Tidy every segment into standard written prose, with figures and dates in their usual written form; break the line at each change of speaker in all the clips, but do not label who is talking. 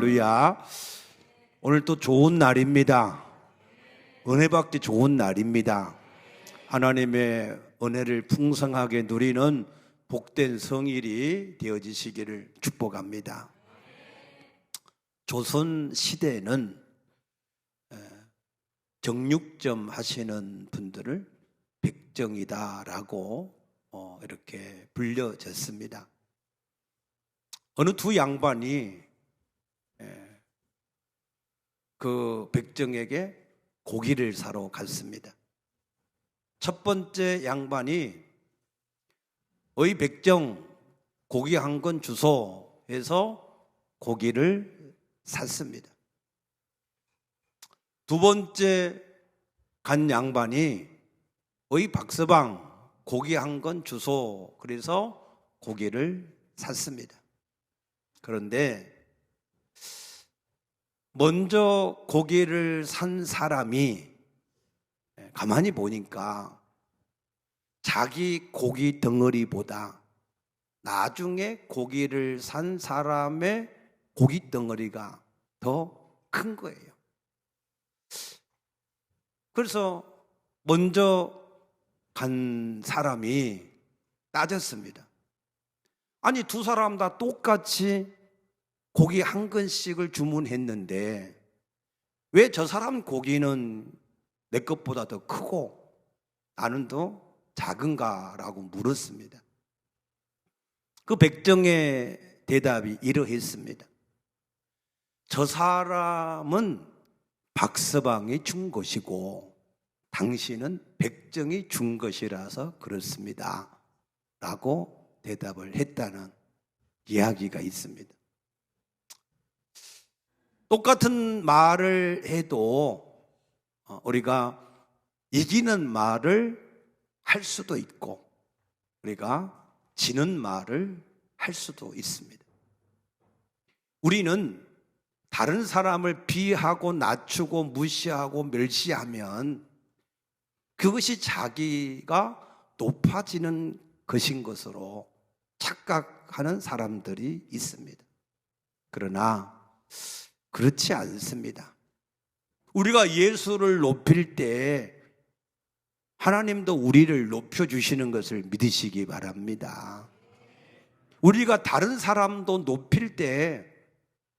할렐루야. 오늘 또 좋은 날입니다. 은혜 받기 좋은 날입니다. 하나님의 은혜를 풍성하게 누리는 복된 성일이 되어지시기를 축복합니다. 조선 시대에는 정육점 하시는 분들을 백정이다라고 이렇게 불려졌습니다. 어느 두 양반이 그 백정에게 고기를 사러 갔습니다. 첫 번째 양반이 어이 백정, 고기 한 건 주소 해서 고기를 샀습니다. 두 번째 간 양반이 어이 박서방, 고기 한 건 주소 그래서 고기를 샀습니다. 그런데 먼저 고기를 산 사람이 가만히 보니까 자기 고기 덩어리보다 나중에 고기를 산 사람의 고기 덩어리가 더 큰 거예요. 그래서 먼저 간 사람이 따졌습니다. 아니, 두 사람 다 똑같이 고기 한 건씩을 주문했는데 왜 저 사람 고기는 내 것보다 더 크고 나는 더 작은가라고 물었습니다. 그 백정의 대답이 이러했습니다. 저 사람은 박서방이 준 것이고 당신은 백정이 준 것이라서 그렇습니다 라고 대답을 했다는 이야기가 있습니다. 똑같은 말을 해도 우리가 이기는 말을 할 수도 있고 우리가 지는 말을 할 수도 있습니다. 우리는 다른 사람을 비하고 낮추고 무시하고 멸시하면 그것이 자기가 높아지는 것인 것으로 착각하는 사람들이 있습니다. 그러나 그렇지 않습니다. 우리가 예수를 높일 때 하나님도 우리를 높여주시는 것을 믿으시기 바랍니다. 우리가 다른 사람도 높일 때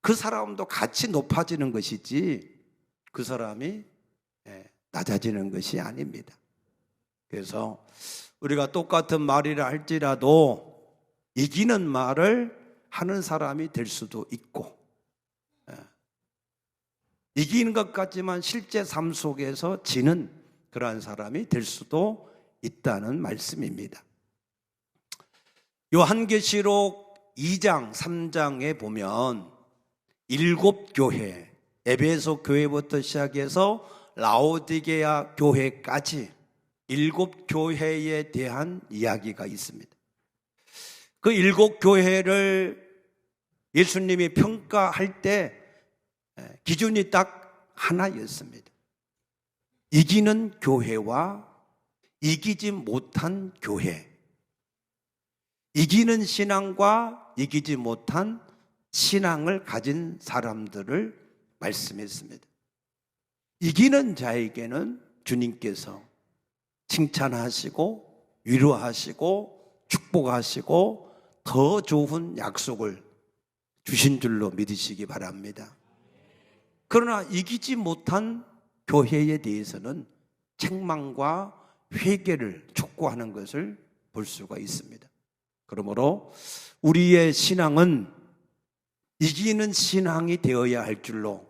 그 사람도 같이 높아지는 것이지 그 사람이 낮아지는 것이 아닙니다. 그래서 우리가 똑같은 말이라 할지라도 이기는 말을 하는 사람이 될 수도 있고 이기는 것 같지만 실제 삶 속에서 지는 그러한 사람이 될 수도 있다는 말씀입니다. 요한계시록 2장, 3장에 보면 7교회, 에베소 교회부터 시작해서 라오디게아 교회까지 7교회에 대한 이야기가 있습니다. 그 7교회를 예수님이 평가할 때 기준이 딱 하나였습니다. 이기는 교회와 이기지 못한 교회, 이기는 신앙과 이기지 못한 신앙을 가진 사람들을 말씀했습니다. 이기는 자에게는 주님께서 칭찬하시고 위로하시고 축복하시고 더 좋은 약속을 주신 줄로 믿으시기 바랍니다. 그러나 이기지 못한 교회에 대해서는 책망과 회개를 촉구하는 것을 볼 수가 있습니다. 그러므로 우리의 신앙은 이기는 신앙이 되어야 할 줄로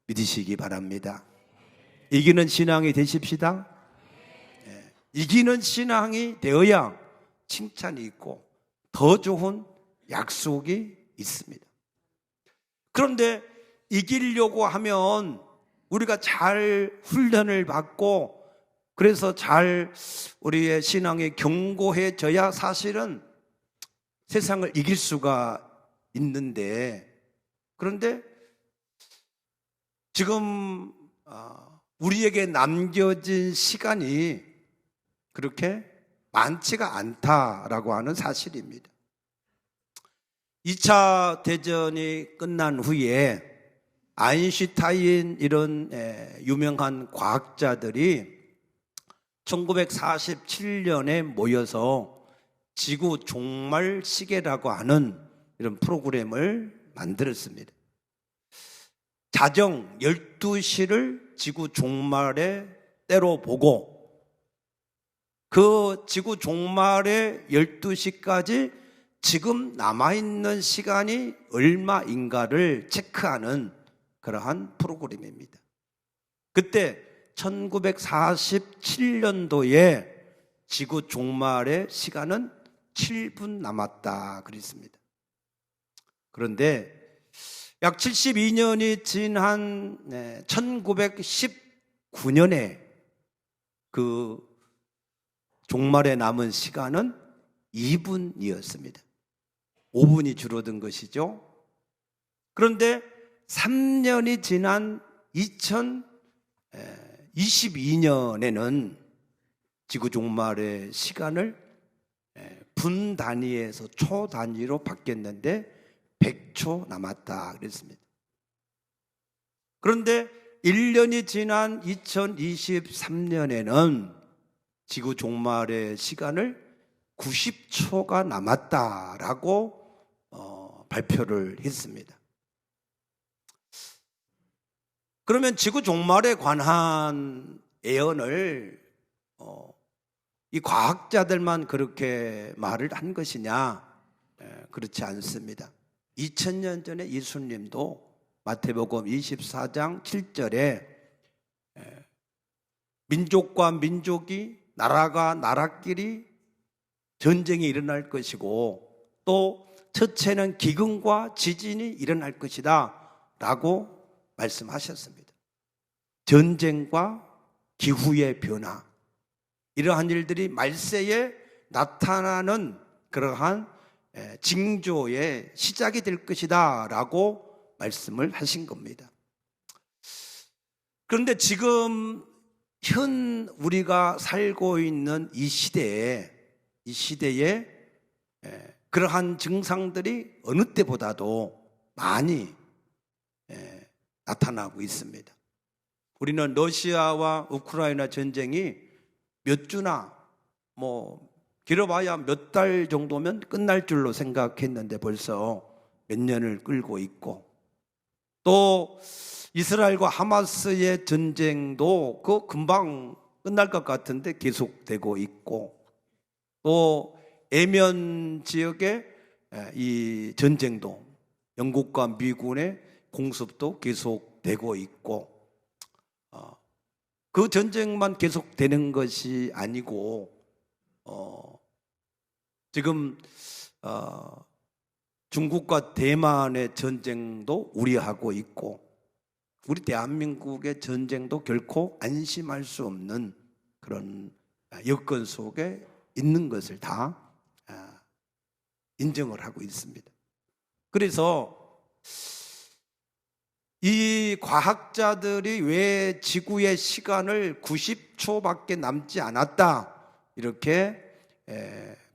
믿으시기 바랍니다. 이기는 신앙이 되십시다. 이기는 신앙이 되어야 칭찬이 있고 더 좋은 약속이 있습니다. 그런데 이기려고 하면 우리가 잘 훈련을 받고 그래서 잘 우리의 신앙이 견고해져야 사실은 세상을 이길 수가 있는데 그런데 지금 우리에게 남겨진 시간이 그렇게 많지가 않다라고 하는 사실입니다. 2차 대전이 끝난 후에 아인슈타인 이런 유명한 과학자들이 1947년에 모여서 지구 종말 시계라고 하는 이런 프로그램을 만들었습니다. 자정 12시를 지구 종말의 때로 보고 그 지구 종말의 12시까지 지금 남아있는 시간이 얼마인가를 체크하는 그러한 프로그램입니다. 그때 1947년도에 지구 종말의 시간은 7분 남았다 그랬습니다. 그런데 약 72년이 지난 1919년에 그 종말에 남은 시간은 2분이었습니다. 5분이 줄어든 것이죠. 그런데 3년이 지난 2022년에는 지구 종말의 시간을 분 단위에서 초 단위로 바뀌었는데 100초 남았다 그랬습니다. 그런데 1년이 지난 2023년에는 지구 종말의 시간을 90초가 남았다라고 발표를 했습니다. 그러면 지구 종말에 관한 예언을 이 과학자들만 그렇게 말을 한 것이냐? 그렇지 않습니다. 2000년 전에 예수님도 마태복음 24장 7절에 민족과 민족이 나라가 나라끼리 전쟁이 일어날 것이고 또 첫째는 기근과 지진이 일어날 것이다 라고 말씀하셨습니다. 전쟁과 기후의 변화, 이러한 일들이 말세에 나타나는 그러한 징조의 시작이 될 것이다 라고 말씀을 하신 겁니다. 그런데 지금 현 우리가 살고 있는 이 시대에 그러한 증상들이 어느 때보다도 많이 나타나고 있습니다. 우리는 러시아와 우크라이나 전쟁이 몇 주나 길어봐야 몇 달 정도면 끝날 줄로 생각했는데 벌써 몇 년을 끌고 있고, 또 이스라엘과 하마스의 전쟁도 금방 끝날 것 같은데 계속되고 있고, 또 예멘 지역의 이 전쟁도 영국과 미군의 공습도 계속되고 있고, 그 전쟁만 계속되는 것이 아니고 지금 중국과 대만의 전쟁도 우려하고 있고, 우리 대한민국의 전쟁도 결코 안심할 수 없는 그런 여건 속에 있는 것을 다 인정을 하고 있습니다. 그래서 이 과학자들이 왜 지구의 시간을 90초밖에 남지 않았다 이렇게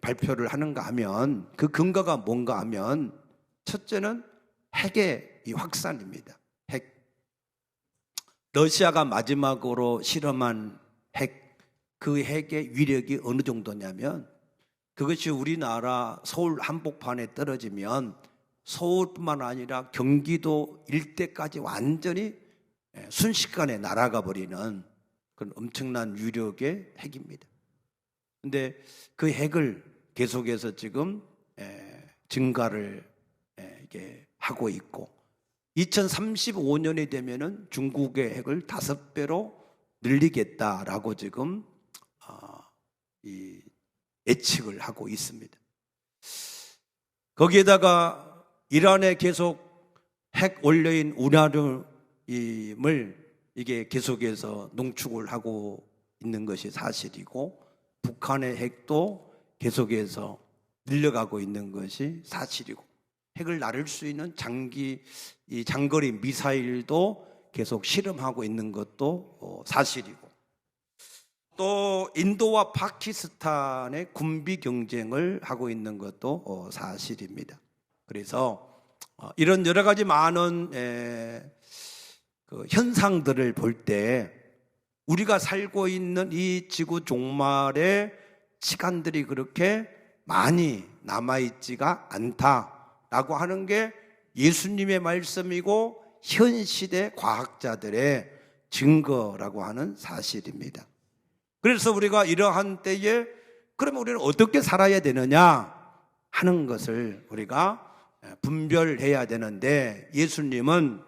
발표를 하는가 하면, 그 근거가 뭔가 하면, 첫째는 핵의 이 확산입니다. 핵. 러시아가 마지막으로 실험한 핵, 그 핵의 위력이 어느 정도냐면, 그것이 우리나라 서울 한복판에 떨어지면 서울뿐만 아니라 경기도 일대까지 완전히 순식간에 날아가 버리는 그런 엄청난 위력의 핵입니다. 그런데 그 핵을 계속해서 지금 증가를 이게 하고 있고, 2035년이 되면은 중국의 핵을 5배로 늘리겠다라고 지금 이 예측을 하고 있습니다. 거기에다가 이란에 계속 핵 원료인 우라늄을 이게 계속해서 농축을 하고 있는 것이 사실이고, 북한의 핵도 계속해서 늘려가고 있는 것이 사실이고, 핵을 나를 수 있는 장거리 미사일도 계속 실험하고 있는 것도 사실이고, 또 인도와 파키스탄의 군비 경쟁을 하고 있는 것도 사실입니다. 그래서 이런 여러 가지 많은 그 현상들을 볼 때 우리가 살고 있는 이 지구 종말의 시간들이 그렇게 많이 남아있지가 않다라고 하는 게 예수님의 말씀이고 현 시대 과학자들의 증거라고 하는 사실입니다. 그래서 우리가 이러한 때에 그러면 우리는 어떻게 살아야 되느냐 하는 것을 우리가 분별해야 되는데, 예수님은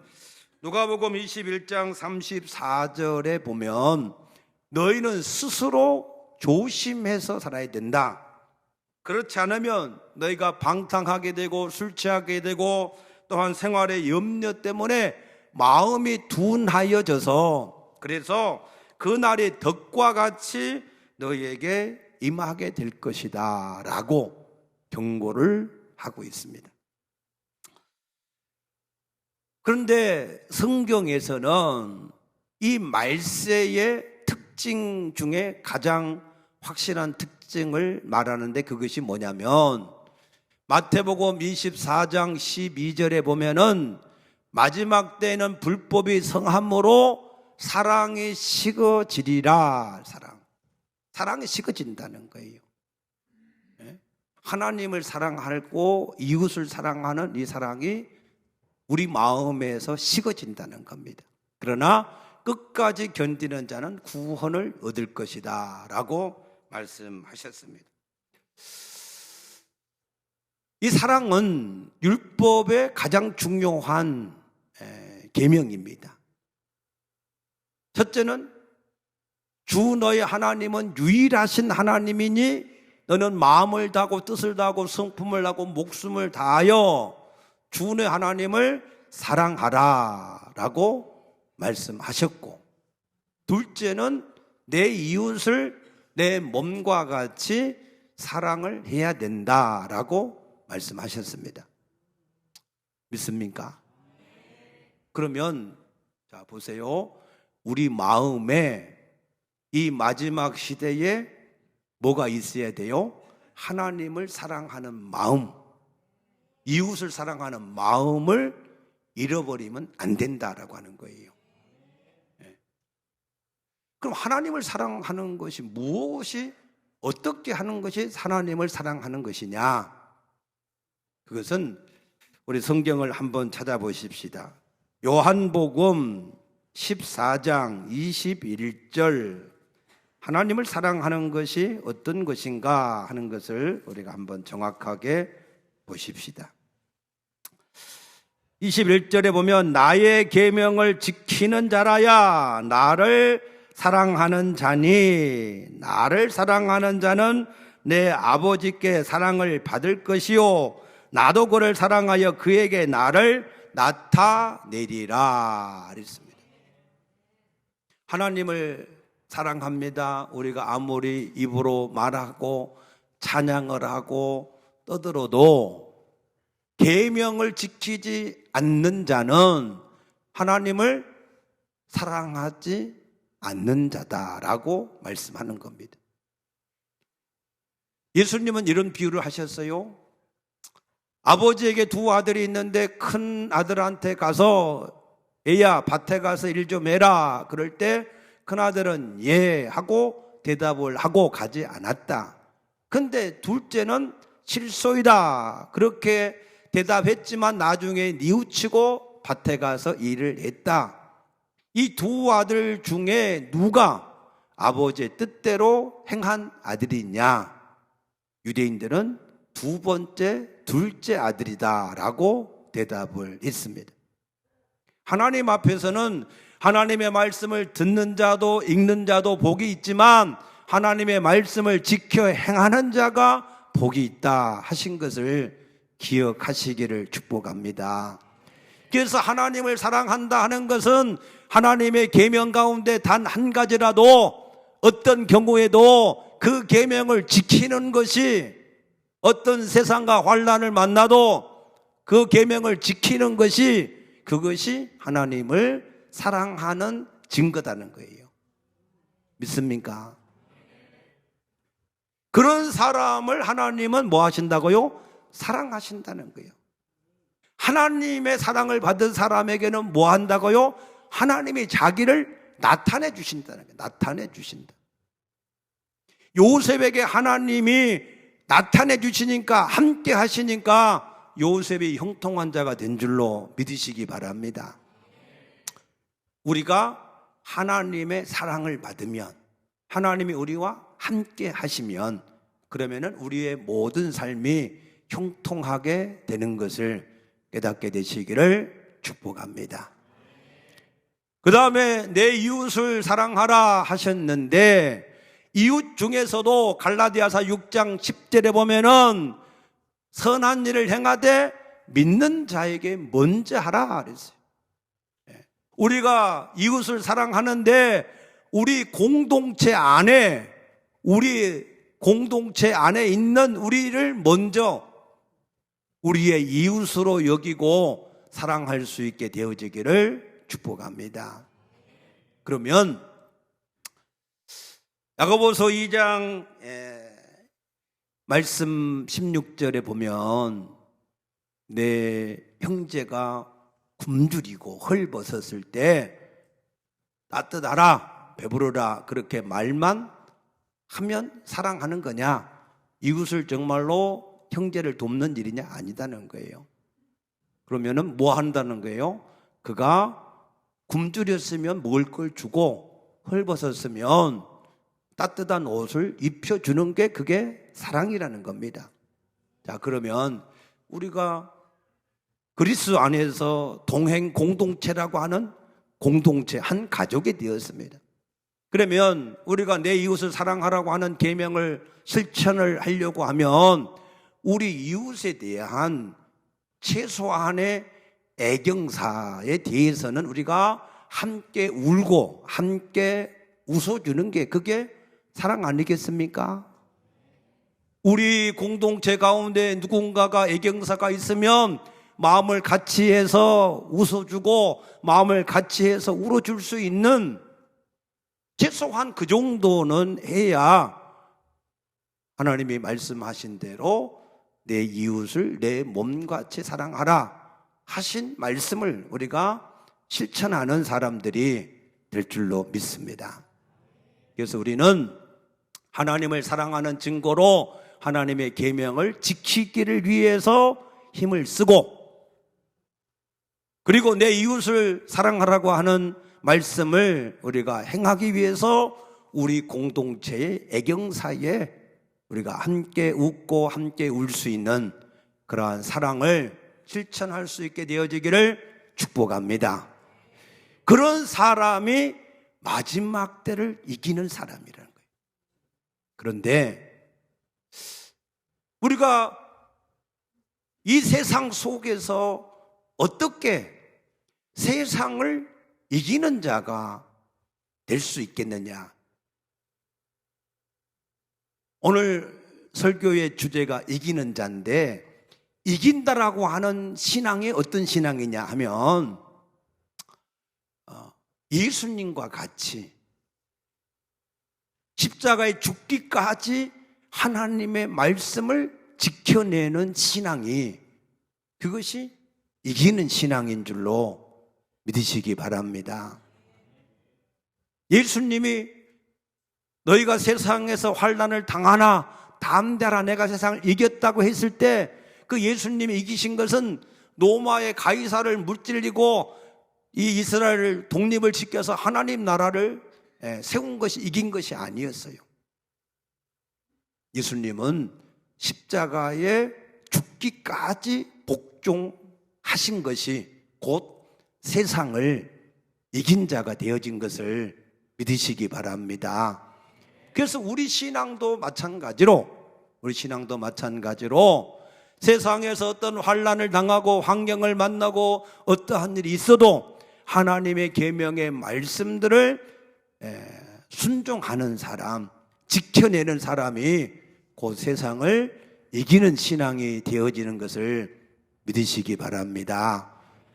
누가복음 21장 34절에 보면 너희는 스스로 조심해서 살아야 된다. 그렇지 않으면 너희가 방탕하게 되고 술 취하게 되고 또한 생활의 염려 때문에 마음이 둔하여져서 그래서 그날이 덕과 같이 너희에게 임하게 될 것이다 라고 경고를 하고 있습니다. 그런데 성경에서는 이 말세의 특징 중에 가장 확실한 특징을 말하는데 그것이 뭐냐면 마태복음 24장 12절에 보면은 마지막 때에는 불법이 성함으로 사랑이 식어지리라. 사랑이 식어진다는 거예요. 하나님을 사랑하고 이웃을 사랑하는 이 사랑이 우리 마음에서 식어진다는 겁니다. 그러나 끝까지 견디는 자는 구원을 얻을 것이다 라고 말씀하셨습니다. 이 사랑은 율법의 가장 중요한 계명입니다. 첫째는 주 너의 하나님은 유일하신 하나님이니 너는 마음을 다하고 뜻을 다하고 성품을 다하고 목숨을 다하여 주 너의 하나님을 사랑하라 라고 말씀하셨고, 둘째는 내 이웃을 내 몸과 같이 사랑을 해야 된다라고 말씀하셨습니다. 믿습니까? 그러면 자 보세요. 우리 마음에 이 마지막 시대에 뭐가 있어야 돼요? 하나님을 사랑하는 마음, 이웃을 사랑하는 마음을 잃어버리면 안 된다라고 하는 거예요. 그럼 하나님을 사랑하는 것이 무엇이, 어떻게 하는 것이 하나님을 사랑하는 것이냐? 그것은 우리 성경을 한번 찾아보십시다. 요한복음 14장 21절, 하나님을 사랑하는 것이 어떤 것인가 하는 것을 우리가 한번 정확하게 보십시다. 21절에 보면 나의 계명을 지키는 자라야 나를 사랑하는 자니 나를 사랑하는 자는 내 아버지께 사랑을 받을 것이요 나도 그를 사랑하여 그에게 나를 나타내리라 그랬습니다. 하나님을 사랑합니다. 우리가 아무리 입으로 말하고 찬양을 하고 떠들어도 계명을 지키지 않는 자는 하나님을 사랑하지 않는 자다라고 말씀하는 겁니다. 예수님은 이런 비유를 하셨어요. 아버지에게 두 아들이 있는데 큰 아들한테 가서 애야 밭에 가서 일 좀 해라. 그럴 때 큰 아들은 예 하고 대답을 하고 가지 않았다. 근데 둘째는 실소이다 그렇게 대답했지만 나중에 뉘우치고 밭에 가서 일을 했다. 이 두 아들 중에 누가 아버지의 뜻대로 행한 아들이냐? 유대인들은 두 번째, 둘째 아들이다 라고 대답을 했습니다. 하나님 앞에서는 하나님의 말씀을 듣는 자도 읽는 자도 복이 있지만 하나님의 말씀을 지켜 행하는 자가 복이 있다 하신 것을 기억하시기를 축복합니다. 그래서 하나님을 사랑한다 하는 것은 하나님의 계명 가운데 단 한 가지라도 어떤 경우에도 그 계명을 지키는 것이, 어떤 세상과 환난을 만나도 그 계명을 지키는 것이, 그것이 하나님을 사랑하는 증거다는 거예요. 믿습니까? 그런 사람을 하나님은 뭐 하신다고요? 사랑하신다는 거예요. 하나님의 사랑을 받은 사람에게는 뭐 한다고요? 하나님이 자기를 나타내 주신다는 거예요. 나타내 주신다. 요셉에게 하나님이 나타내 주시니까, 함께 하시니까 요셉이 형통한 자가 된 줄로 믿으시기 바랍니다. 우리가 하나님의 사랑을 받으면, 하나님이 우리와 함께 하시면, 그러면은 우리의 모든 삶이 형통하게 되는 것을 깨닫게 되시기를 축복합니다. 그 다음에 내 이웃을 사랑하라 하셨는데, 이웃 중에서도 갈라디아서 6장 10절에 보면은 선한 일을 행하되 믿는 자에게 먼저 하라 그랬어요. 우리가 이웃을 사랑하는데 우리 공동체 안에 있는 우리를 먼저 우리의 이웃으로 여기고 사랑할 수 있게 되어지기를 축복합니다. 그러면 야고보서 2장 말씀 16절에 보면 내 형제가 굶주리고 헐벗었을 때 따뜻하라 배부르라 그렇게 말만 하면 사랑하는 거냐? 이웃을 정말로 형제를 돕는 일이냐? 아니다는 거예요. 그러면은 뭐 한다는 거예요? 그가 굶주렸으면 먹을 걸 주고 헐벗었으면 따뜻한 옷을 입혀주는 게 그게 사랑이라는 겁니다. 자, 그러면 우리가 그리스도 안에서 동행 공동체라고 하는 공동체, 한 가족이 되었습니다. 그러면 우리가 내 이웃을 사랑하라고 하는 계명을 실천을 하려고 하면 우리 이웃에 대한 최소한의 애경사에 대해서는 우리가 함께 울고 함께 웃어주는 게 그게 사랑 아니겠습니까? 우리 공동체 가운데 누군가가 애경사가 있으면 마음을 같이 해서 웃어주고 마음을 같이 해서 울어줄 수 있는 최소한 그 정도는 해야 하나님이 말씀하신 대로 내 이웃을 내 몸같이 사랑하라 하신 말씀을 우리가 실천하는 사람들이 될 줄로 믿습니다. 그래서 우리는 하나님을 사랑하는 증거로 하나님의 계명을 지키기를 위해서 힘을 쓰고, 그리고 내 이웃을 사랑하라고 하는 말씀을 우리가 행하기 위해서 우리 공동체의 애경사에 우리가 함께 웃고 함께 울 수 있는 그러한 사랑을 실천할 수 있게 되어지기를 축복합니다. 그런 사람이 마지막 때를 이기는 사람이라는 거예요. 그런데 우리가 이 세상 속에서 어떻게 세상을 이기는 자가 될 수 있겠느냐? 오늘 설교의 주제가 이기는 자인데, 이긴다라고 하는 신앙이 어떤 신앙이냐 하면 예수님과 같이 십자가에 죽기까지 하나님의 말씀을 지켜내는 신앙이, 그것이 이기는 신앙인 줄로 믿으시기 바랍니다. 예수님이 너희가 세상에서 환난을 당하나 담대하라 내가 세상을 이겼다고 했을 때 그 예수님이 이기신 것은 로마의 가이사를 무찔리고 이 이스라엘을 독립을 지켜서 하나님 나라를 세운 것이 이긴 것이 아니었어요. 예수님은 십자가에 죽기까지 복종하신 것이 곧 세상을 이긴 자가 되어진 것을 믿으시기 바랍니다. 그래서 우리 신앙도 마찬가지로 세상에서 어떤 환난을 당하고 환경을 만나고 어떠한 일이 있어도 하나님의 계명의 말씀들을 순종하는 사람, 지켜내는 사람이 곧 세상을 이기는 신앙이 되어지는 것을 믿으시기 바랍니다.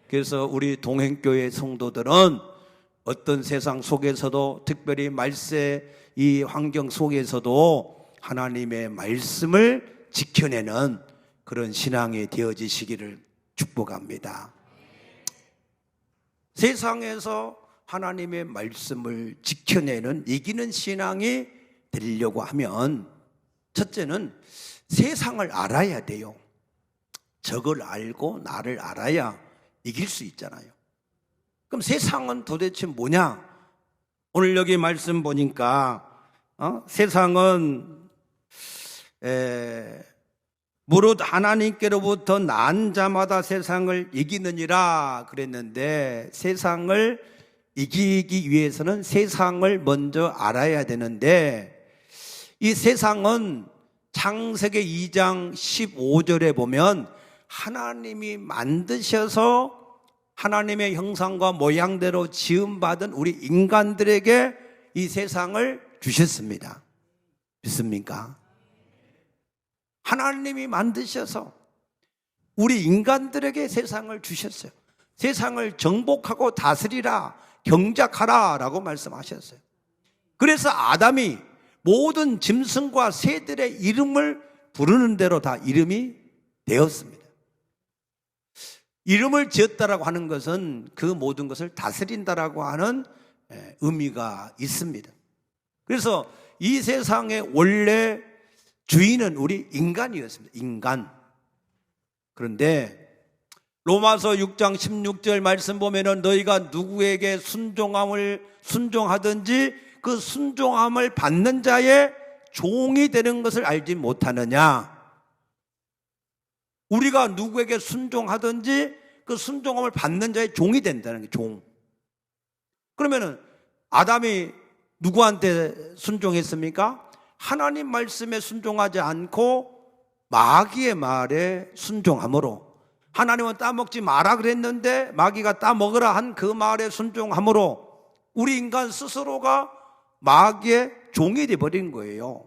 그래서 우리 동행교회 성도들은 어떤 세상 속에서도, 특별히 말세 이 환경 속에서도 하나님의 말씀을 지켜내는 그런 신앙이 되어지시기를 축복합니다. 세상에서 하나님의 말씀을 지켜내는 이기는 신앙이 되려고 하면 첫째는 세상을 알아야 돼요. 적을 알고 나를 알아야 이길 수 있잖아요. 그럼 세상은 도대체 뭐냐? 오늘 여기 말씀 보니까 세상은 무릇 하나님께로부터 난 자마다 세상을 이기느니라 그랬는데, 세상을 이기기 위해서는 세상을 먼저 알아야 되는데, 이 세상은 창세기 2장 15절에 보면 하나님이 만드셔서 하나님의 형상과 모양대로 지음받은 우리 인간들에게 이 세상을 주셨습니다. 믿습니까? 하나님이 만드셔서 우리 인간들에게 세상을 주셨어요. 세상을 정복하고 다스리라, 경작하라 라고 말씀하셨어요. 그래서 아담이 모든 짐승과 새들의 이름을 부르는 대로 다 이름이 되었습니다. 이름을 지었다라고 하는 것은 그 모든 것을 다스린다라고 하는 의미가 있습니다. 그래서 이 세상의 원래 주인은 우리 인간이었습니다. 인간. 그런데 로마서 6장 16절 말씀 보면은 너희가 누구에게 순종하든지 그 순종함을 받는 자의 종이 되는 것을 알지 못하느냐. 우리가 누구에게 순종하든지 그 순종함을 받는 자의 종이 된다는 게 종. 그러면은 아담이 누구한테 순종했습니까? 하나님 말씀에 순종하지 않고 마귀의 말에 순종함으로, 하나님은 따먹지 마라 그랬는데 마귀가 따먹으라 한 그 말에 순종함으로 우리 인간 스스로가 마귀의 종이 되어버린 거예요.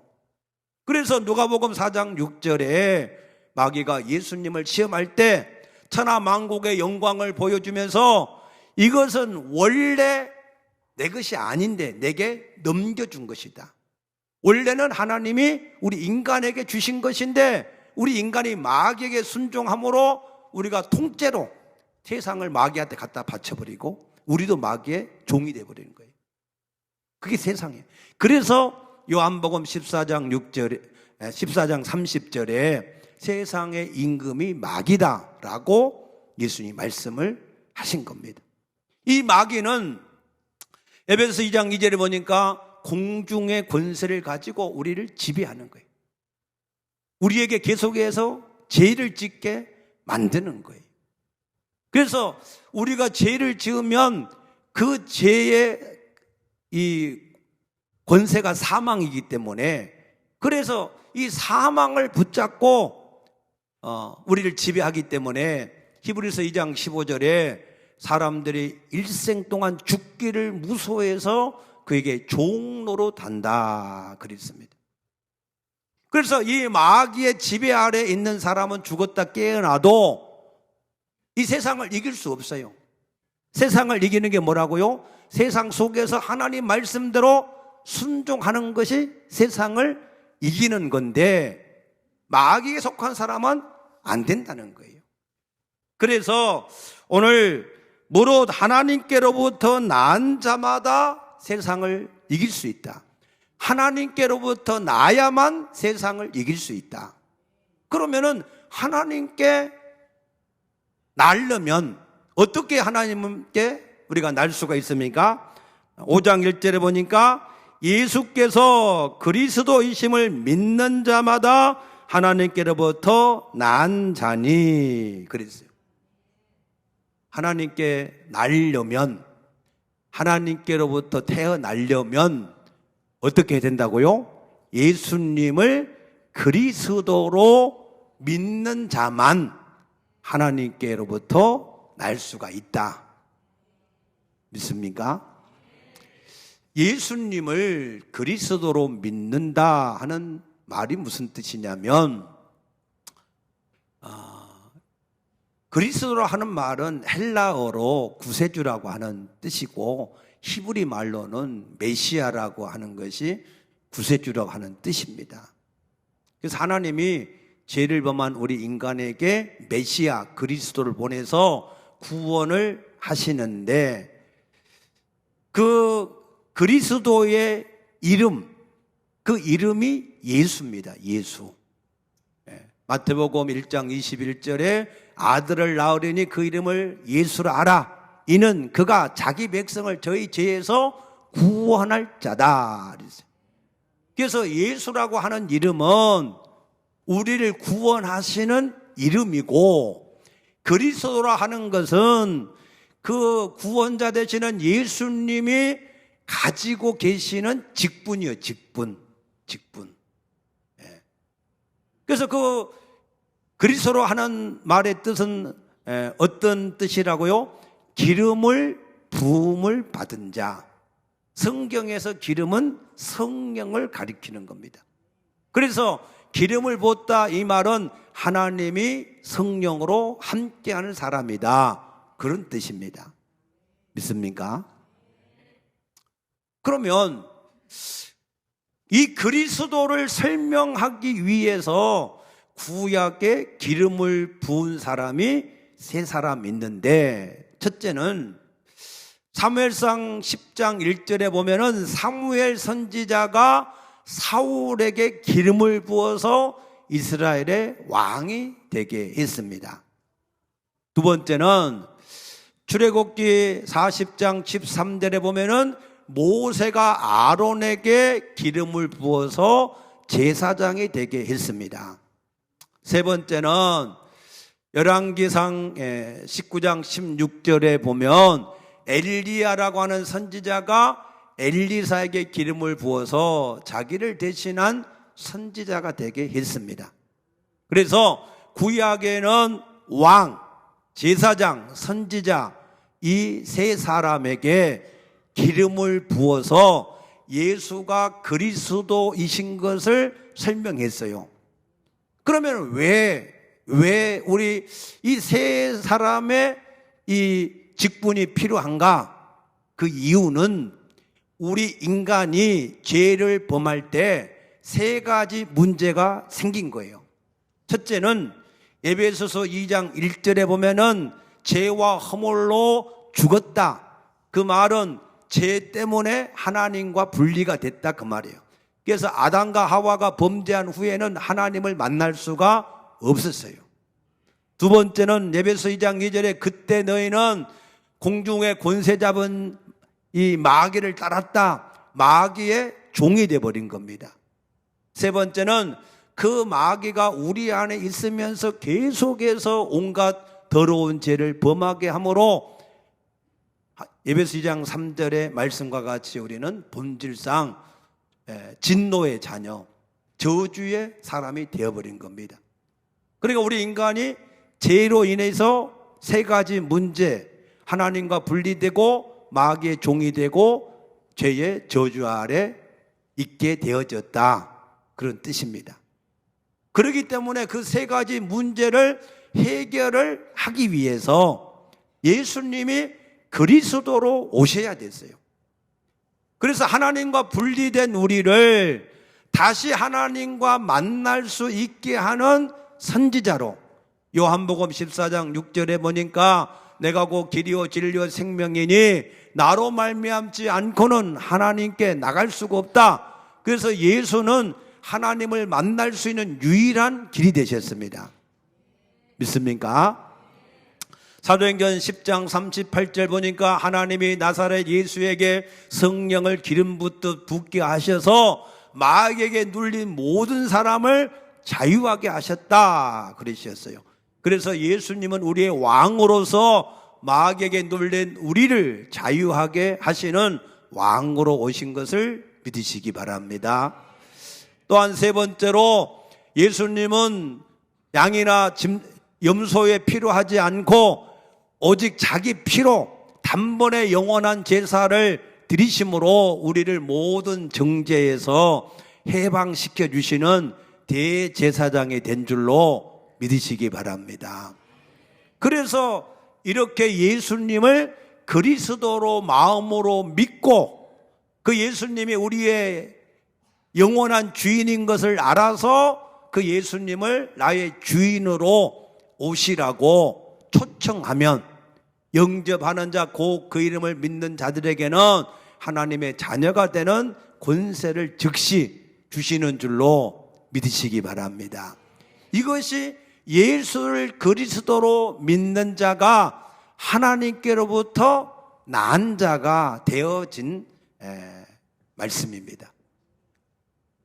그래서 누가복음 4장 6절에 마귀가 예수님을 시험할 때 천하 만국의 영광을 보여주면서 이것은 원래 내 것이 아닌데 내게 넘겨준 것이다. 원래는 하나님이 우리 인간에게 주신 것인데 우리 인간이 마귀에게 순종함으로 우리가 통째로 세상을 마귀한테 갖다 바쳐버리고 우리도 마귀의 종이 되어버리는 거예요. 그게 세상이에요. 그래서 요한복음 14장 30절에 세상의 임금이 마귀다라고 예수님이 말씀을 하신 겁니다. 이 마귀는 에베소서 2장 2절에 보니까 공중의 권세를 가지고 우리를 지배하는 거예요. 우리에게 계속해서 죄를 짓게 만드는 거예요. 그래서 우리가 죄를 지으면 그 죄의 이 권세가 사망이기 때문에, 그래서 이 사망을 붙잡고 우리를 지배하기 때문에 히브리서 2장 15절에 사람들이 일생 동안 죽기를 무서워해서 그에게 종로로 단다 그랬습니다. 그래서 이 마귀의 지배 아래 있는 사람은 죽었다 깨어나도 이 세상을 이길 수 없어요. 세상을 이기는 게 뭐라고요? 세상 속에서 하나님 말씀대로 순종하는 것이 세상을 이기는 건데 마귀에 속한 사람은 안 된다는 거예요. 그래서 오늘 무릇 하나님께로부터 난 자마다 세상을 이길 수 있다. 하나님께로부터 나야만 세상을 이길 수 있다. 그러면은 하나님께 날려면 어떻게 하나님께 우리가 날 수가 있습니까? 5장 1절에 보니까 예수께서 그리스도이심을 믿는 자마다 하나님께로부터 난 자니 그랬어요. 하나님께 날려면, 하나님께로부터 태어나려면 어떻게 해야 된다고요? 예수님을 그리스도로 믿는 자만 하나님께로부터 날 수가 있다. 믿습니까? 예수님을 그리스도로 믿는다 하는 말이 무슨 뜻이냐면, 그리스도로 하는 말은 헬라어로 구세주라고 하는 뜻이고 히브리 말로는 메시아라고 하는 것이 구세주라고 하는 뜻입니다. 그래서 하나님이 죄를 범한 우리 인간에게 메시아 그리스도를 보내서 구원을 하시는데, 그 그리스도의 이름, 그 이름이 예수입니다. 예수. 마태복음 1장 21절에 아들을 낳으려니 그 이름을 예수라 하라. 이는 그가 자기 백성을 저희 죄에서 구원할 자다. 그래서 예수라고 하는 이름은 우리를 구원하시는 이름이고, 그리스도라 하는 것은 그 구원자 되시는 예수님이 가지고 계시는 직분이요, 직분. 그래서 그 그리스도로 하는 말의 뜻은 어떤 뜻이라고요? 기름을 부음을 받은 자. 성경에서 기름은 성령을 가리키는 겁니다. 그래서 기름을 붓다, 이 말은 하나님이 성령으로 함께하는 사람이다, 그런 뜻입니다. 믿습니까? 그러면 이 그리스도를 설명하기 위해서 구약에 기름을 부은 사람이 세 사람 있는데, 첫째는 사무엘상 10장 1절에 보면은 사무엘 선지자가 사울에게 기름을 부어서 이스라엘의 왕이 되게 했습니다. 두 번째는 출애굽기 40장 13절에 보면은 모세가 아론에게 기름을 부어서 제사장이 되게 했습니다. 세 번째는 열왕기상 19장 16절에 보면 엘리야라고 하는 선지자가 엘리사에게 기름을 부어서 자기를 대신한 선지자가 되게 했습니다. 그래서 구약에는 왕, 제사장, 선지자, 이 세 사람에게 기름을 부어서 예수가 그리스도이신 것을 설명했어요. 그러면 왜 우리 이 세 사람의 이 직분이 필요한가? 그 이유는 우리 인간이 죄를 범할 때 세 가지 문제가 생긴 거예요. 첫째는 에베소서 2장 1절에 보면은 죄와 허물로 죽었다. 그 말은 죄 때문에 하나님과 분리가 됐다, 그 말이에요. 그래서 아담과 하와가 범죄한 후에는 하나님을 만날 수가 없었어요. 두 번째는 에베소 2장 2절에 그때 너희는 공중의 권세 잡은 이 마귀를 따랐다. 마귀의 종이 되어버린 겁니다. 세 번째는 그 마귀가 우리 안에 있으면서 계속해서 온갖 더러운 죄를 범하게 하므로 에베소 2장 3절의 말씀과 같이 우리는 본질상 진노의 자녀, 저주의 사람이 되어버린 겁니다. 그러니까 우리 인간이 죄로 인해서 세 가지 문제, 하나님과 분리되고 마귀의 종이 되고 죄의 저주 아래 있게 되어졌다, 그런 뜻입니다. 그렇기 때문에 그 세 가지 문제를 해결을 하기 위해서 예수님이 그리스도로 오셔야 됐어요. 그래서 하나님과 분리된 우리를 다시 하나님과 만날 수 있게 하는 선지자로, 요한복음 14장 6절에 보니까 내가 곧 길이요 진리요 생명이니 나로 말미암지 않고는 하나님께 나갈 수가 없다. 그래서 예수는 하나님을 만날 수 있는 유일한 길이 되셨습니다. 믿습니까? 사도행전 10장 38절 보니까 하나님이 나사렛 예수에게 성령을 기름 붓듯 붓게 하셔서 마귀에게 눌린 모든 사람을 자유하게 하셨다, 그러셨어요. 그래서 예수님은 우리의 왕으로서 마귀에게 눌린 우리를 자유하게 하시는 왕으로 오신 것을 믿으시기 바랍니다. 또한 세 번째로 예수님은 양이나 염소에 필요하지 않고 오직 자기 피로 단번에 영원한 제사를 드리심으로 우리를 모든 정죄에서 해방시켜 주시는 대제사장이 된 줄로 믿으시기 바랍니다. 그래서 이렇게 예수님을 그리스도로 마음으로 믿고 그 예수님이 우리의 영원한 주인인 것을 알아서 그 예수님을 나의 주인으로 오시라고 초청하면 영접하는 자, 곧 그 이름을 믿는 자들에게는 하나님의 자녀가 되는 권세를 즉시 주시는 줄로 믿으시기 바랍니다. 이것이 예수를 그리스도로 믿는 자가 하나님께로부터 난 자가 되어진 말씀입니다.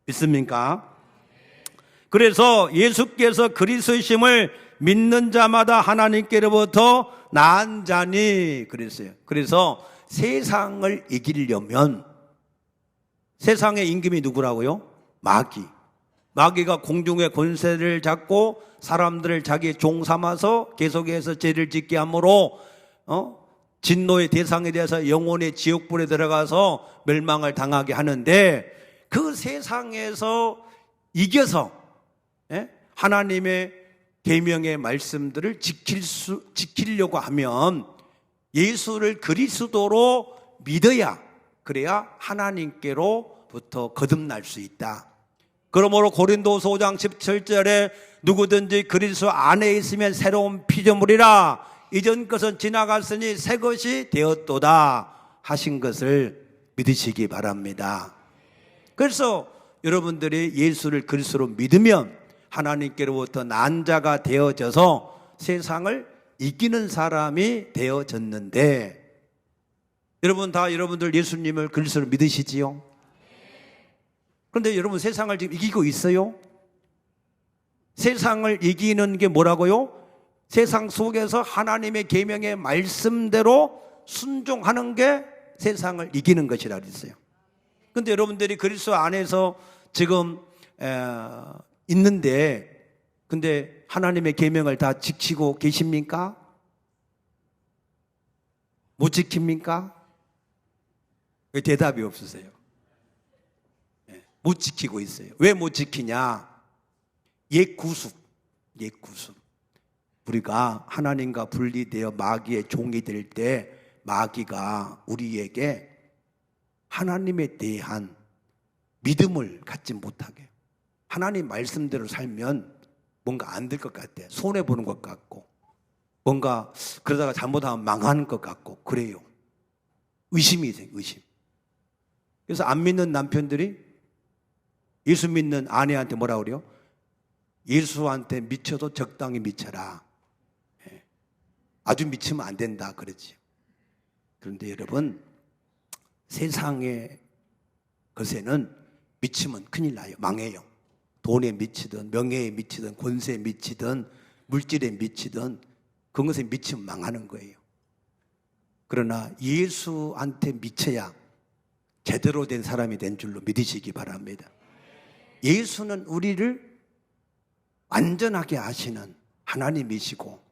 믿습니까? 그래서 예수께서 그리스도이심을 믿는 자마다 하나님께로부터 난 자니 그랬어요. 그래서 세상을 이기려면, 세상의 임금이 누구라고요? 마귀가 공중의 권세를 잡고 사람들을 자기의 종 삼아서 계속해서 죄를 짓게 함으로 진노의 대상에 대해서 영혼의 지옥불에 들어가서 멸망을 당하게 하는데, 그 세상에서 이겨서 하나님의 계명의 말씀들을 지키려고 하면 예수를 그리스도로 믿어야, 그래야 하나님께로부터 거듭날 수 있다. 그러므로 고린도서 5장 17절에 누구든지 그리스도 안에 있으면 새로운 피조물이라, 이전 것은 지나갔으니 새 것이 되었도다 하신 것을 믿으시기 바랍니다. 그래서 여러분들이 예수를 그리스도로 믿으면 하나님께로부터 난 자가 되어져서 세상을 이기는 사람이 되어졌는데, 여러분 다 여러분들 예수님을 그리스도로 믿으시지요? 그런데 여러분 세상을 지금 이기고 있어요? 세상을 이기는 게 뭐라고요? 세상 속에서 하나님의 계명의 말씀대로 순종하는 게 세상을 이기는 것이라 그랬어요. 그런데 여러분들이 그리스도 안에서 지금 있는데, 근데 하나님의 계명을 다 지키고 계십니까? 못 지킵니까? 왜 대답이 없으세요? 못 지키고 있어요. 왜 못 지키냐? 옛 구습. 우리가 하나님과 분리되어 마귀의 종이 될 때 마귀가 우리에게 하나님에 대한 믿음을 갖지 못하게, 하나님 말씀대로 살면 뭔가 안 될 것 같아. 손해보는 것 같고, 뭔가 그러다가 잘못하면 망하는 것 같고 그래요. 의심이 있어요. 의심. 그래서 안 믿는 남편들이 예수 믿는 아내한테 뭐라 그래요? 예수한테 미쳐도 적당히 미쳐라. 아주 미치면 안 된다 그러지. 그런데 여러분, 세상의 것에는 미치면 큰일 나요. 망해요. 돈에 미치든 명예에 미치든 권세에 미치든 물질에 미치든 그런 것에 미치면 망하는 거예요. 그러나 예수한테 미쳐야 제대로 된 사람이 된 줄로 믿으시기 바랍니다. 예수는 우리를 완전하게 하시는 하나님이시고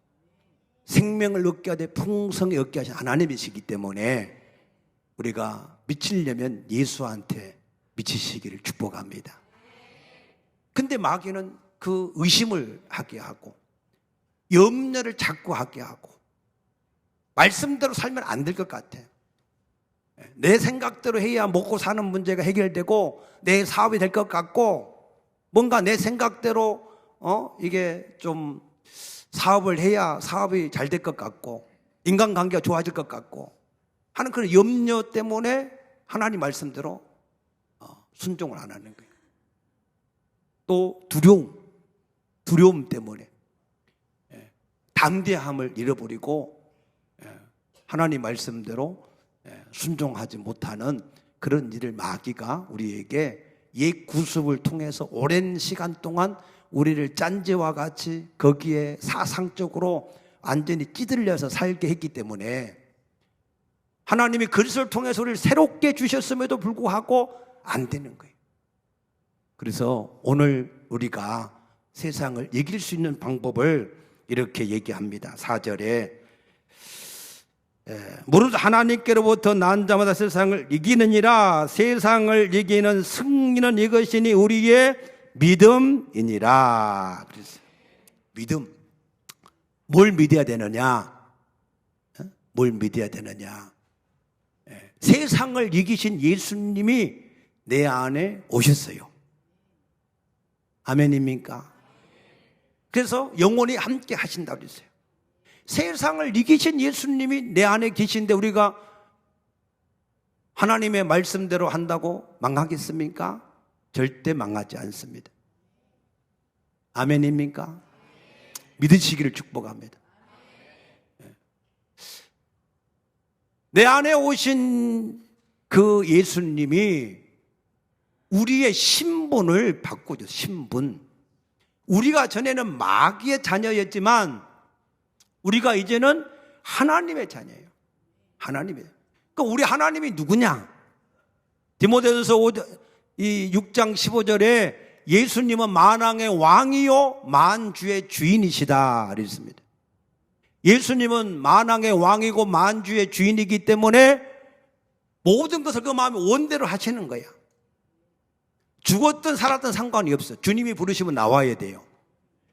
생명을 얻게 하되 풍성히 얻게 하시는 하나님이시기 때문에 우리가 미치려면 예수한테 미치시기를 축복합니다. 근데 마귀는 그 의심을 하게 하고 염려를 자꾸 하게 하고 말씀대로 살면 안 될 것 같아. 내 생각대로 해야 먹고 사는 문제가 해결되고 내 사업이 될 것 같고, 뭔가 내 생각대로 이게 좀 사업을 해야 사업이 잘 될 것 같고 인간관계가 좋아질 것 같고 하는 그런 염려 때문에 하나님 말씀대로 순종을 안 하는 거예요. 또 두려움 때문에 담대함을 잃어버리고 하나님 말씀대로 순종하지 못하는 그런 일을 마귀가 우리에게 옛 구습을 통해서 오랜 시간 동안 우리를 짠지와 같이 거기에 사상적으로 완전히 찌들려서 살게 했기 때문에 하나님이 그리스도를 통해서 우리를 새롭게 주셨음에도 불구하고 안 되는 거예요. 그래서 오늘 우리가 세상을 이길 수 있는 방법을 이렇게 얘기합니다. 4절에 무릇 하나님께로부터 난 자마다 세상을 이기느니라. 세상을 이기는 승리는 이것이니 우리의 믿음이니라. 그랬어요. 믿음. 뭘 믿어야 되느냐? 뭘 믿어야 되느냐? 세상을 이기신 예수님이 내 안에 오셨어요. 아멘입니까? 그래서 영원히 함께 하신다고 그랬어요. 세상을 이기신 예수님이 내 안에 계신데 우리가 하나님의 말씀대로 한다고 망하겠습니까? 절대 망하지 않습니다. 아멘입니까? 믿으시기를 축복합니다. 내 안에 오신 그 예수님이 우리의 신분을 바꾸죠. 신분. 우리가 전에는 마귀의 자녀였지만 우리가 이제는 하나님의 자녀예요. 하나님의. 그러니까 우리 하나님이 누구냐? 디모데전서 6장 15절에 예수님은 만왕의 왕이요 만주의 주인이시다 그랬습니다. 예수님은 만왕의 왕이고 만주의 주인이기 때문에 모든 것을 그 마음의 원대로 하시는 거야. 죽었든 살았든 상관이 없어. 주님이 부르시면 나와야 돼요.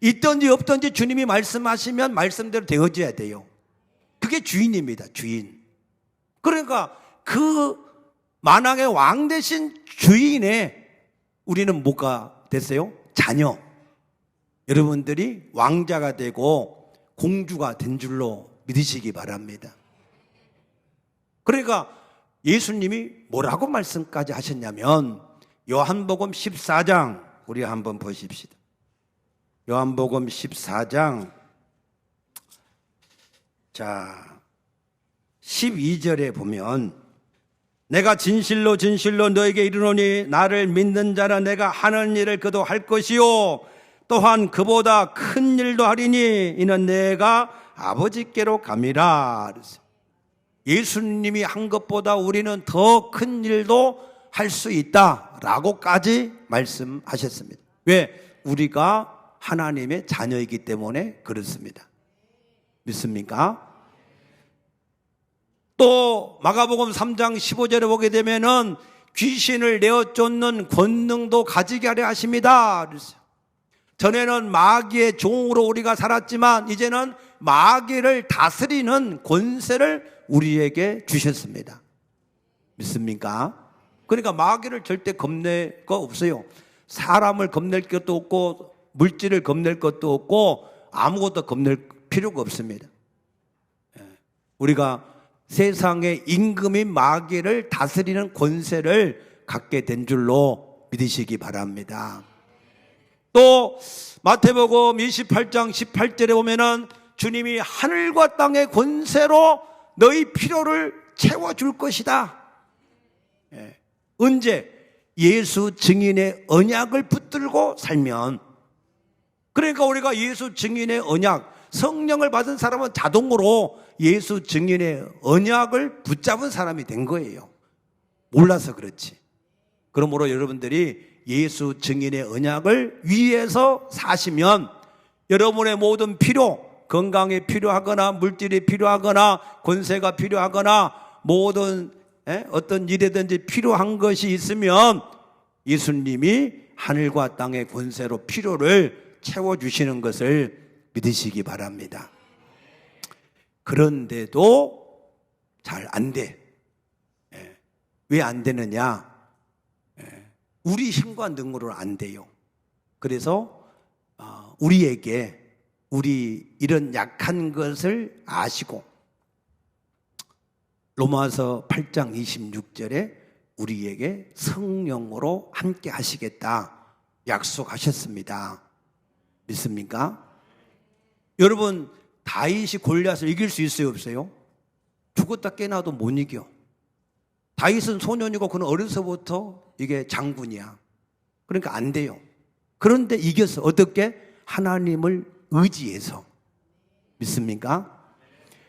있든지 없든지 주님이 말씀하시면 말씀대로 되어져야 돼요. 그게 주인입니다. 주인. 그러니까 그 만왕의 왕 대신 주인의 우리는 뭐가 됐어요? 자녀. 여러분들이 왕자가 되고 공주가 된 줄로 믿으시기 바랍니다. 그러니까 예수님이 뭐라고 말씀까지 하셨냐면 요한복음 14장 우리 한번 보십시다. 요한복음 14장 자 12절에 보면 내가 진실로 진실로 너에게 이르노니 나를 믿는 자는 내가 하는 일을 그도 할 것이요 또한 그보다 큰 일도 하리니 이는 내가 아버지께로 감이라. 예수님이 한 것보다 우리는 더 큰 일도 할 수 있다라고까지 말씀하셨습니다. 왜? 우리가 하나님의 자녀이기 때문에 그렇습니다. 믿습니까? 또 마가복음 3장 15절에 보게 되면은 귀신을 내어 쫓는 권능도 가지게 하려 하십니다. 전에는 마귀의 종으로 우리가 살았지만 이제는 마귀를 다스리는 권세를 우리에게 주셨습니다. 믿습니까? 그러니까 마귀를 절대 겁낼 거 없어요. 사람을 겁낼 것도 없고 물질을 겁낼 것도 없고 아무것도 겁낼 필요가 없습니다. 우리가 세상의 임금인 마귀를 다스리는 권세를 갖게 된 줄로 믿으시기 바랍니다. 또 마태복음 28장 18절에 보면은 주님이 하늘과 땅의 권세로 너희 필요를 채워줄 것이다. 언제? 예수 증인의 언약을 붙들고 살면. 그러니까 우리가 예수 증인의 언약, 성령을 받은 사람은 자동으로 예수 증인의 언약을 붙잡은 사람이 된 거예요. 몰라서 그렇지. 그러므로 여러분들이 예수 증인의 언약을 위해서 사시면 여러분의 모든 필요, 건강이 필요하거나 물질이 필요하거나 권세가 필요하거나 모든 어떤 일이든지 필요한 것이 있으면 예수님이 하늘과 땅의 권세로 필요를 채워주시는 것을 믿으시기 바랍니다. 그런데도 잘 안 돼. 왜 안 되느냐? 우리 힘과 능으로는 안 돼요. 그래서 우리에게 우리 이런 약한 것을 아시고 로마서 8장 26절에 우리에게 성령으로 함께 하시겠다 약속하셨습니다. 믿습니까? 여러분 다윗이 골리앗을 이길 수 있어요 없어요? 죽었다 깨나도 못 이겨. 다윗은 소년이고 그는 어려서부터 이게 장군이야. 그러니까 안 돼요. 그런데 이겼어. 어떻게? 하나님을 의지해서. 믿습니까?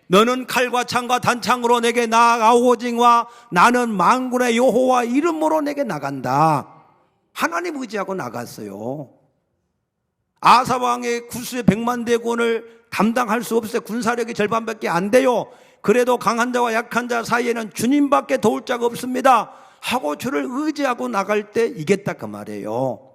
너는 칼과 창과 단창으로 내게 나아오징과 나는 만군의 여호와 이름으로 내게 나간다. 하나님 의지하고 나갔어요. 아사왕의 구수의 100만 대군을 담당할 수 없어요. 군사력이 절반밖에 안 돼요. 그래도 강한 자와 약한 자 사이에는 주님밖에 도울 자가 없습니다 하고 주를 의지하고 나갈 때 이겼다 그 말이에요.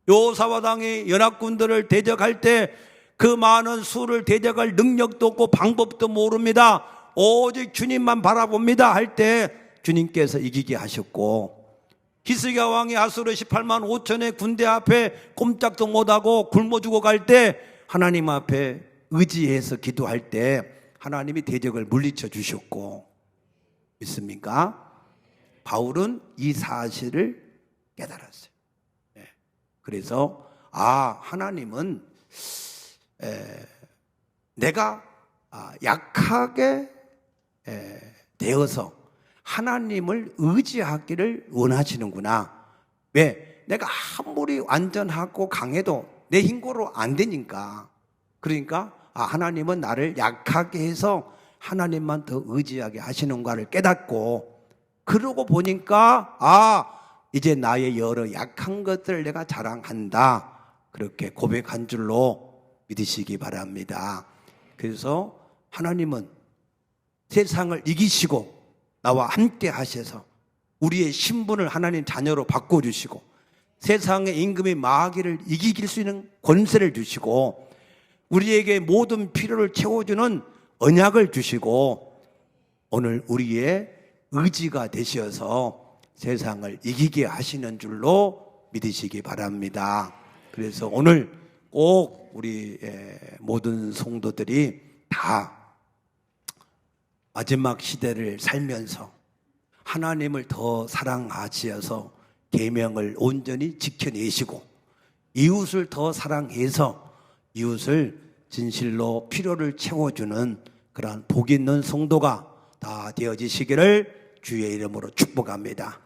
여호사밧 왕이 연합군들을 대적할 때 그 많은 수를 대적할 능력도 없고 방법도 모릅니다. 오직 주님만 바라봅니다 할 때 주님께서 이기게 하셨고 히스기야 왕이 아수르 18만 5천의 군대 앞에 꼼짝도 못하고 굶어 죽어 갈 때 하나님 앞에 의지해서 기도할 때 하나님이 대적을 물리쳐 주셨고, 믿습니까? 바울은 이 사실을 깨달았어요. 그래서 하나님은 내가 약하게 되어서 하나님을 의지하기를 원하시는구나. 왜? 내가 아무리 완전하고 강해도 내 힘으로 안 되니까. 그러니까 하나님은 나를 약하게 해서 하나님만 더 의지하게 하시는가를 깨닫고, 그러고 보니까 이제 나의 여러 약한 것들을 내가 자랑한다, 그렇게 고백한 줄로 믿으시기 바랍니다. 그래서 하나님은 세상을 이기시고 나와 함께 하셔서 우리의 신분을 하나님 자녀로 바꿔주시고, 세상의 임금의 마귀를 이길 수 있는 권세를 주시고, 우리에게 모든 필요를 채워주는 언약을 주시고, 오늘 우리의 의지가 되셔서 세상을 이기게 하시는 줄로 믿으시기 바랍니다. 그래서 오늘 꼭 우리 모든 성도들이 다 마지막 시대를 살면서 하나님을 더 사랑하시어서 계명을 온전히 지켜내시고, 이웃을 더 사랑해서 이웃을 진실로 필요를 채워주는 그러한 복 있는 성도가 다 되어지시기를 주의 이름으로 축복합니다.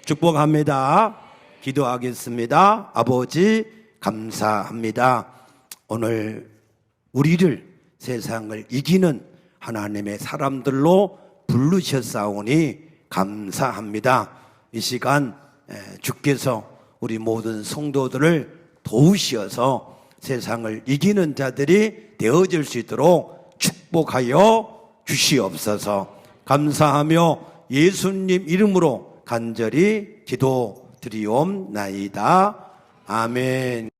축복합니다. 기도하겠습니다. 아버지, 감사합니다. 오늘 우리를 세상을 이기는 하나님의 사람들로 부르셨사오니 감사합니다. 이 시간 주께서 우리 모든 성도들을 도우시어서 세상을 이기는 자들이 되어질 수 있도록 축복하여 주시옵소서. 감사하며 예수님 이름으로 간절히 기도드리옵나이다. 아멘.